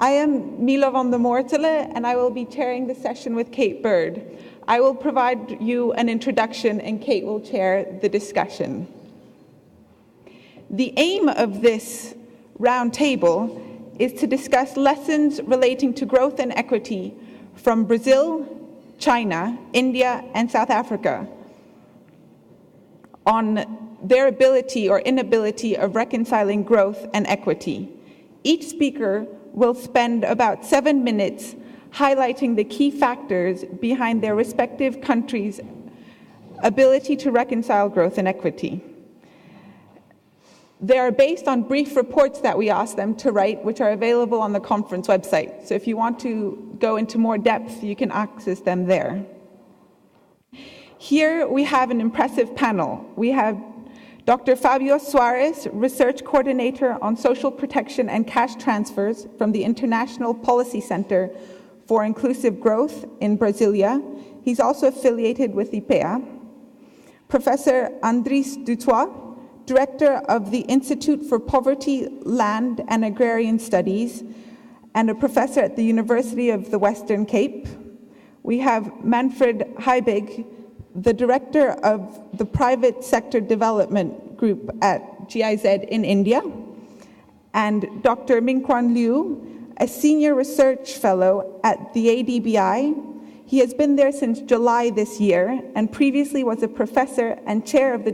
I am Milo Vandemoortele, and I will be chairing the session with Kate Bird. I will provide you an introduction, and Kate will chair the discussion. The aim of this roundtable is to discuss lessons relating to growth and equity from Brazil, China, India, and South Africa on their ability or inability of reconciling growth and equity. Each speaker will spend about 7 minutes highlighting the key factors behind their respective countries' ability to reconcile growth and equity. They are based on brief reports that we asked them to write, which are available on the conference website. So if you want to go into more depth, you can access them there. Here we have an impressive panel. We have Dr. Fabio Soares, Research Coordinator on Social Protection and Cash Transfers from the International Policy Center for Inclusive Growth in Brasilia. He's also affiliated with IPEA. Professor Andries DuToit, Director of the Institute for Poverty, Land and Agrarian Studies, and a professor at the University of the Western Cape. We have Manfred Haebig, the Director of the Private Sector Development Group at GIZ in India, and Dr. Minquan Liu, a Senior Research Fellow at the ADBI. He has been there since July this year, and previously was a professor and chair of the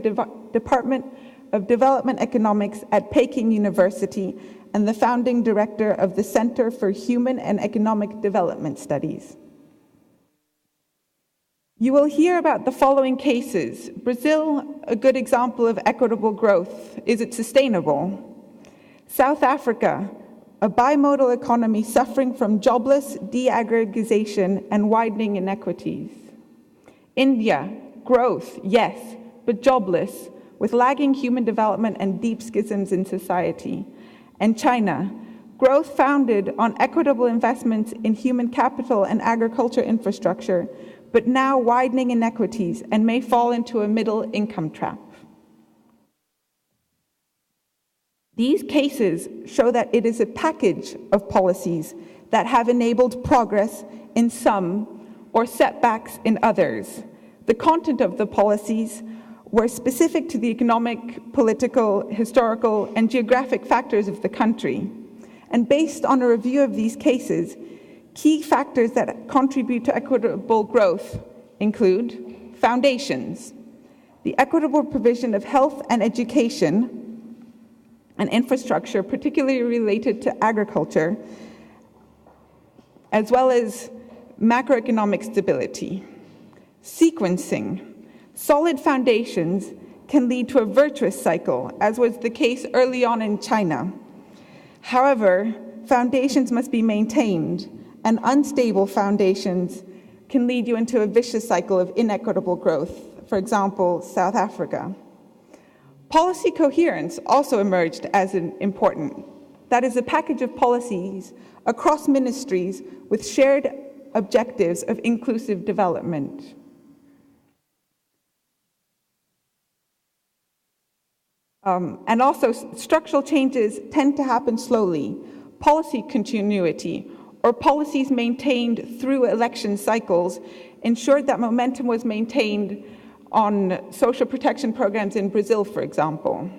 Department of Development Economics at Peking University, and the founding director of the Center for Human and Economic Development Studies. You will hear about the following cases. Brazil, a good example of equitable growth. Is it sustainable? South Africa, a bimodal economy suffering from jobless de-aggregation and widening inequities. India, growth, yes, but jobless, with lagging human development and deep schisms in society. And China, growth founded on equitable investments in human capital and agriculture infrastructure, but now widening inequities and may fall into a middle income trap. These cases show that it is a package of policies that have enabled progress in some or setbacks in others. The content of the policies were specific to the economic, political, historical, and geographic factors of the country. And based on a review of these cases, key factors that contribute to equitable growth include foundations, the equitable provision of health and education and infrastructure, particularly related to agriculture, as well as macroeconomic stability. Sequencing. Solid foundations can lead to a virtuous cycle, as was the case early on in China. However, foundations must be maintained, and unstable foundations can lead you into a vicious cycle of inequitable growth, for example, South Africa. Policy coherence also emerged as important. That is a package of policies across ministries with shared objectives of inclusive development. And also, structural changes tend to happen slowly. Policy continuity, or policies maintained through election cycles, ensured that momentum was maintained on social protection programs in Brazil, for example.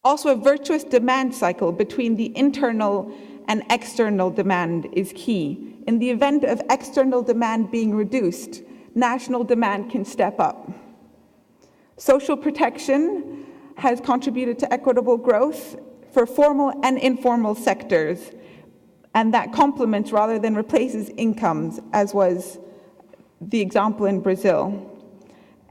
Also, a virtuous demand cycle between the internal and external demand is key. In the event of external demand being reduced, national demand can step up. Social protection has contributed to equitable growth for formal and informal sectors, and that complements rather than replaces incomes, as was the example in Brazil.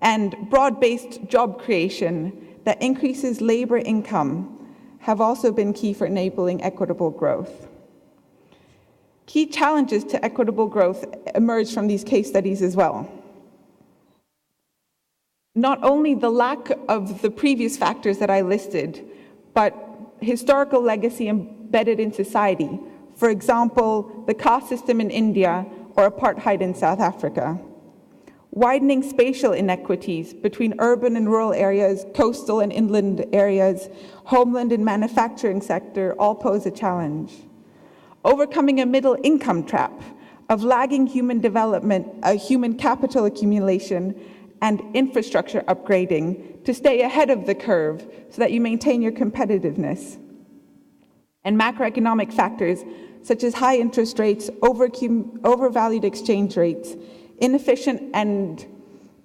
And broad-based job creation that increases labor income have also been key for enabling equitable growth. Key challenges to equitable growth emerge from these case studies as well. Not only the lack of the previous factors that I listed, but historical legacy embedded in society. For example, the caste system in India or apartheid in South Africa. widening spatial inequities between urban and rural areas, coastal and inland areas, homeland and manufacturing sector all pose a challenge. Overcoming a middle income trap of lagging human development, human capital accumulation, and infrastructure upgrading to stay ahead of the curve so that you maintain your competitiveness. And macroeconomic factors such as high interest rates, overvalued exchange rates, inefficient and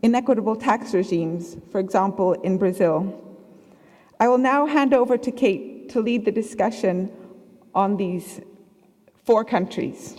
inequitable tax regimes, for example, in Brazil. I will now hand over to Kate to lead the discussion on these 4 countries.